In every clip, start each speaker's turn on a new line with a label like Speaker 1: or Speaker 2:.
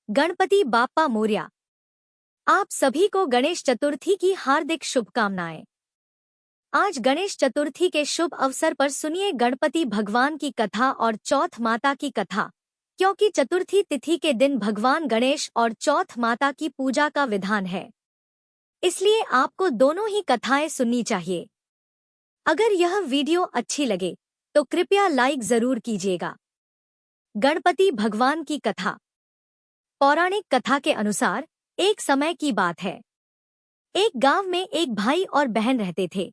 Speaker 1: गणपति बाप्पा मोरया। आप सभी को गणेश चतुर्थी की हार्दिक शुभकामनाएं। आज गणेश चतुर्थी के शुभ अवसर पर सुनिए गणपति भगवान की कथा और चौथ माता की कथा, क्योंकि चतुर्थी तिथि के दिन भगवान गणेश और चौथ माता की पूजा का विधान है, इसलिए आपको दोनों ही कथाएं सुननी चाहिए। अगर यह वीडियो अच्छी लगे तो कृपया लाइक जरूर कीजिएगा। गणपति भगवान की कथा। पौराणिक कथा के अनुसार एक समय की बात है। एक गांव में एक भाई और बहन रहते थे।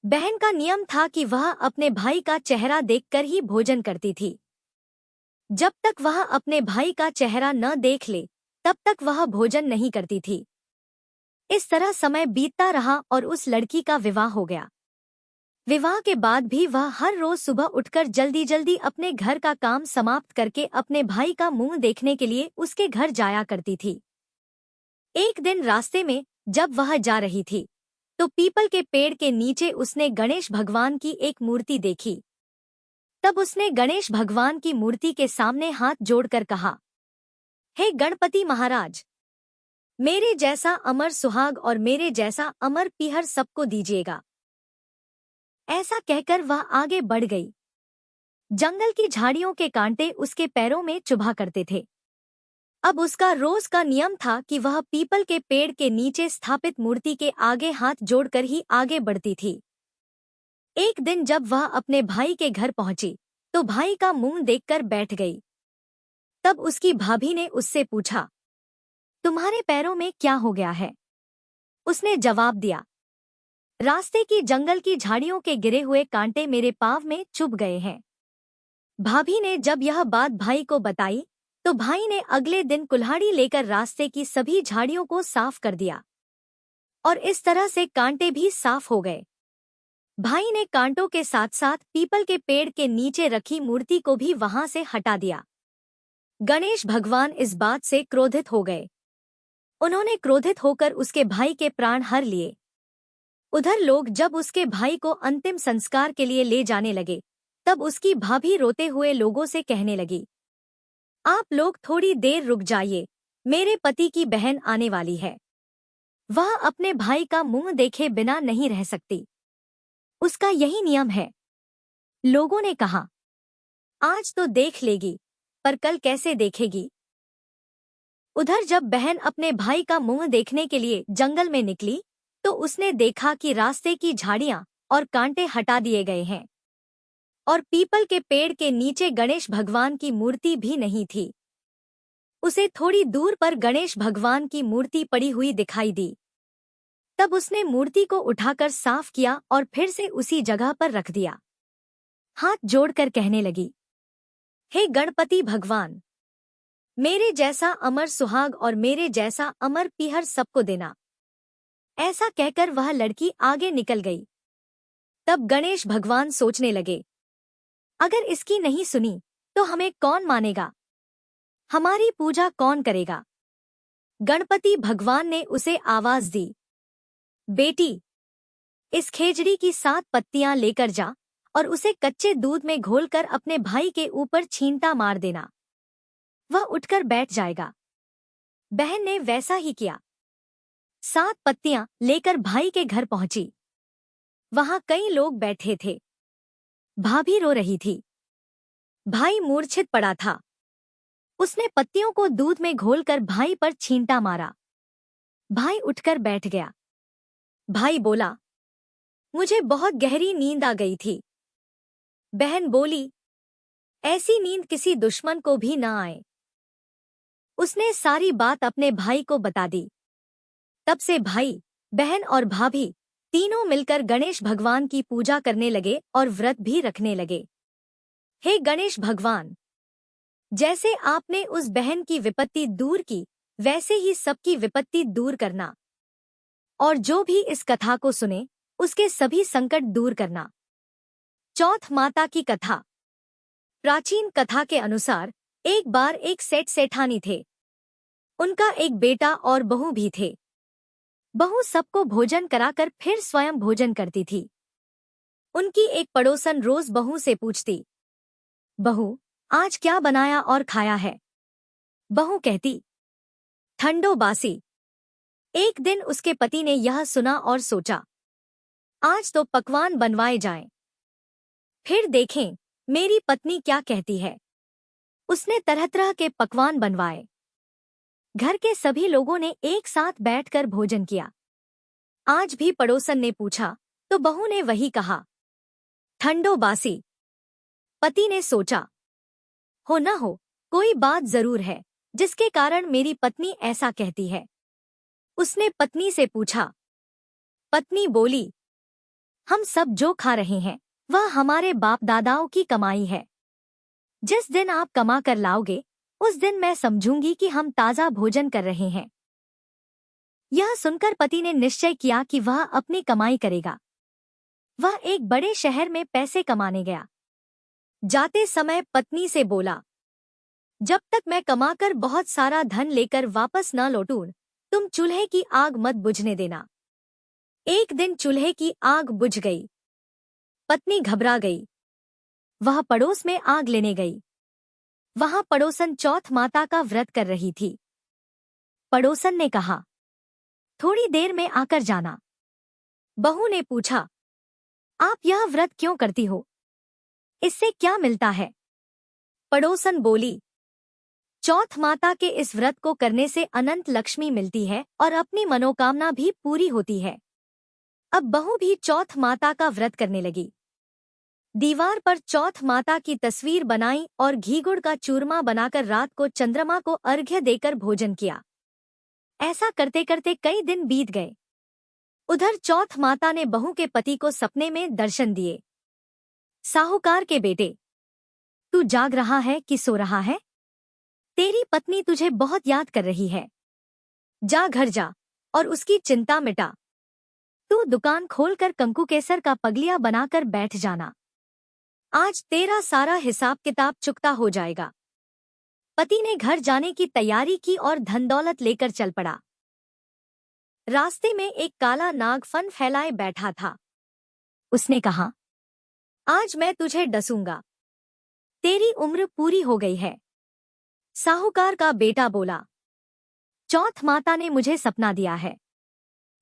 Speaker 1: बहन का नियम था कि वह अपने भाई का चेहरा देखकर ही भोजन करती थी। जब तक वह अपने भाई का चेहरा न देख ले तब तक वह भोजन नहीं करती थी। इस तरह समय बीतता रहा और उस लड़की का विवाह हो गया। विवाह के बाद भी वह हर रोज सुबह उठकर जल्दी जल्दी अपने घर का काम समाप्त करके अपने भाई का मुंह देखने के लिए उसके घर जाया करती थी। एक दिन रास्ते में जब वह जा रही थी तो पीपल के पेड़ के नीचे उसने गणेश भगवान की एक मूर्ति देखी। तब उसने गणेश भगवान की मूर्ति के सामने हाथ जोड़कर कहा, हे गणपति महाराज, मेरे जैसा अमर सुहाग और मेरे जैसा अमर पीहर सबको दीजिएगा। ऐसा कहकर वह आगे बढ़ गई। जंगल की झाड़ियों के कांटे उसके पैरों में चुभा करते थे। अब उसका रोज का नियम था कि वह पीपल के पेड़ के नीचे स्थापित मूर्ति के आगे हाथ जोड़कर ही आगे बढ़ती थी। एक दिन जब वह अपने भाई के घर पहुंची तो भाई का मुंह देखकर बैठ गई। तब उसकी भाभी ने उससे पूछा, तुम्हारे पैरों में क्या हो गया है? उसने जवाब दिया, रास्ते की जंगल की झाड़ियों के गिरे हुए कांटे मेरे पांव में चुभ गए हैं। भाभी ने जब यह बात भाई को बताई तो भाई ने अगले दिन कुल्हाड़ी लेकर रास्ते की सभी झाड़ियों को साफ कर दिया और इस तरह से कांटे भी साफ हो गए। भाई ने कांटों के साथ साथ पीपल के पेड़ के नीचे रखी मूर्ति को भी वहां से हटा दिया। गणेश भगवान इस बात से क्रोधित हो गए। उन्होंने क्रोधित होकर उसके भाई के प्राण हर लिए। उधर लोग जब उसके भाई को अंतिम संस्कार के लिए ले जाने लगे तब उसकी भाभी रोते हुए लोगों से कहने लगी, आप लोग थोड़ी देर रुक जाइए, मेरे पति की बहन आने वाली है। वह अपने भाई का मुंह देखे बिना नहीं रह सकती, उसका यही नियम है। लोगों ने कहा, आज तो देख लेगी पर कल कैसे देखेगी। उधर जब बहन अपने भाई का मुंह देखने के लिए जंगल में निकली तो उसने देखा कि रास्ते की झाड़ियां और कांटे हटा दिए गए हैं और पीपल के पेड़ के नीचे गणेश भगवान की मूर्ति भी नहीं थी। उसे थोड़ी दूर पर गणेश भगवान की मूर्ति पड़ी हुई दिखाई दी। तब उसने मूर्ति को उठाकर साफ किया और फिर से उसी जगह पर रख दिया। हाथ जोड़कर कहने लगी, हे गणपति भगवान, मेरे जैसा अमर सुहाग और मेरे जैसा अमर पीहर सबको देना। ऐसा कहकर वह लड़की आगे निकल गई। तब गणेश भगवान सोचने लगे, अगर इसकी नहीं सुनी तो हमें कौन मानेगा, हमारी पूजा कौन करेगा। गणपति भगवान ने उसे आवाज दी, बेटी, इस खेजड़ी की 7 पत्तियां लेकर जा और उसे कच्चे दूध में घोलकर अपने भाई के ऊपर छींटा मार देना, वह उठकर बैठ जाएगा। बहन ने वैसा ही किया। 7 पत्तियां लेकर भाई के घर पहुंची। वहां कई लोग बैठे थे। भाभी रो रही थी। भाई मूर्छित पड़ा था। उसने पत्तियों को दूध में घोलकर भाई पर छींटा मारा। भाई उठकर बैठ गया। भाई बोला, मुझे बहुत गहरी नींद आ गई थी। बहन बोली, ऐसी नींद किसी दुश्मन को भी न आए। उसने सारी बात अपने भाई को बता दी। तब से भाई, बहन और भाभी तीनों मिलकर गणेश भगवान की पूजा करने लगे और व्रत भी रखने लगे। हे गणेश भगवान, जैसे आपने उस बहन की विपत्ति दूर की वैसे ही सबकी विपत्ति दूर करना और जो भी इस कथा को सुने उसके सभी संकट दूर करना। चौथ माता की कथा। प्राचीन कथा के अनुसार एक बार एक सेठ सेठानी थे। उनका एक बेटा और बहू भी थे। बहू सबको भोजन कराकर फिर स्वयं भोजन करती थी। उनकी एक पड़ोसन रोज बहू से पूछती, बहू, आज क्या बनाया और खाया है? बहू कहती, ठंडो बासी। एक दिन उसके पति ने यह सुना और सोचा, आज तो पकवान बनवाए जाएं। फिर देखें मेरी पत्नी क्या कहती है। उसने तरह तरह के पकवान बनवाए। घर के सभी लोगों ने एक साथ बैठकर भोजन किया। आज भी पड़ोसन ने पूछा तो बहू ने वही कहा, ठंडो बासी। पति ने सोचा, हो न हो कोई बात जरूर है जिसके कारण मेरी पत्नी ऐसा कहती है। उसने पत्नी से पूछा। पत्नी बोली, हम सब जो खा रहे हैं वह हमारे बाप दादाओं की कमाई है। जिस दिन आप कमा कर लाओगे उस दिन मैं समझूंगी कि हम ताजा भोजन कर रहे हैं। यह सुनकर पति ने निश्चय किया कि वह अपनी कमाई करेगा। वह एक बड़े शहर में पैसे कमाने गया। जाते समय पत्नी से बोला, जब तक मैं कमाकर बहुत सारा धन लेकर वापस न लौटूं, तुम चूल्हे की आग मत बुझने देना। एक दिन चूल्हे की आग बुझ गई। पत्नी घबरा गई। वह पड़ोस में आग लेने गई। वहां पड़ोसन चौथ माता का व्रत कर रही थी। पड़ोसन ने कहा, थोड़ी देर में आकर जाना। बहू ने पूछा, आप यह व्रत क्यों करती हो? इससे क्या मिलता है? पड़ोसन बोली, चौथ माता के इस व्रत को करने से अनंत लक्ष्मी मिलती है और अपनी मनोकामना भी पूरी होती है। अब बहू भी चौथ माता का व्रत करने लगी। दीवार पर चौथ माता की तस्वीर बनाई और घी गुड़ का चूरमा बनाकर रात को चंद्रमा को अर्घ्य देकर भोजन किया। ऐसा करते करते कई दिन बीत गए। उधर चौथ माता ने बहू के पति को सपने में दर्शन दिए। साहूकार के बेटे, तू जाग रहा है कि सो रहा है? तेरी पत्नी तुझे बहुत याद कर रही है। जा घर जा और उसकी चिंता मिटा। तू दुकान खोलकर कंकु केसर का पगलिया बनाकर बैठ जाना। आज तेरा सारा हिसाब किताब चुकता हो जाएगा। पति ने घर जाने की तैयारी की और धन दौलत लेकर चल पड़ा। रास्ते में एक काला नाग फन फैलाए बैठा था। उसने कहा, आज मैं तुझे डसूंगा। तेरी उम्र पूरी हो गई है। साहूकार का बेटा बोला, चौथ माता ने मुझे सपना दिया है।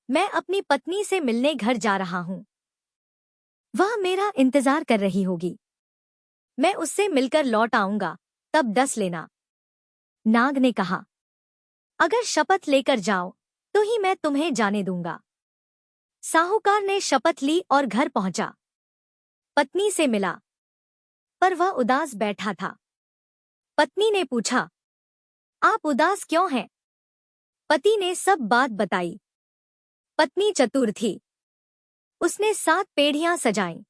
Speaker 1: मैं अपनी पत्नी से मिलने घर जा रहा हूं। वह मेरा इंतजार कर रही होगी। मैं उससे मिलकर लौट आऊंगा, तब डस लेना। नाग ने कहा, अगर शपथ लेकर जाओ तो ही मैं तुम्हें जाने दूंगा। साहूकार ने शपथ ली और घर पहुंचा। पत्नी से मिला, पर वह उदास बैठा था। पत्नी ने पूछा, आप उदास क्यों हैं? पति ने सब बात बताई। पत्नी चतुर थी। उसने 7 पेढ़ियां सजाईं।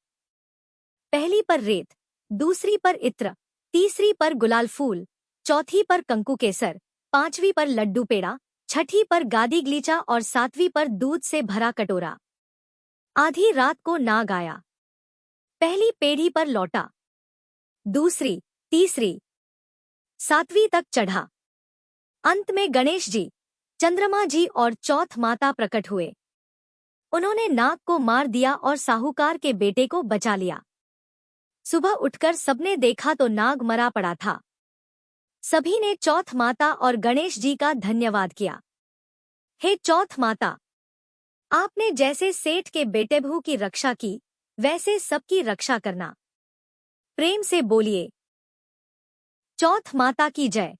Speaker 1: पहली पर रेत, दूसरी पर इत्र, तीसरी पर गुलाल फूल, चौथी पर कंकु केसर, 5वीं पर लड्डू पेड़ा, छठी पर गादी गलीचा और 7वीं पर दूध से भरा कटोरा। आधी रात को नाग आया। पहली पेढ़ी पर लौटा, दूसरी, तीसरी, 7वीं तक चढ़ा। अंत में गणेश जी, चंद्रमा जी और चौथ माता प्रकट हुए। उन्होंने नाग को मार दिया और साहूकार के बेटे को बचा लिया। सुबह उठकर सबने देखा तो नाग मरा पड़ा था। सभी ने चौथ माता और गणेश जी का धन्यवाद किया। हे चौथ माता, आपने जैसे सेठ के बेटे बहू की रक्षा की, वैसे सबकी रक्षा करना। प्रेम से बोलिए, चौथ माता की जय।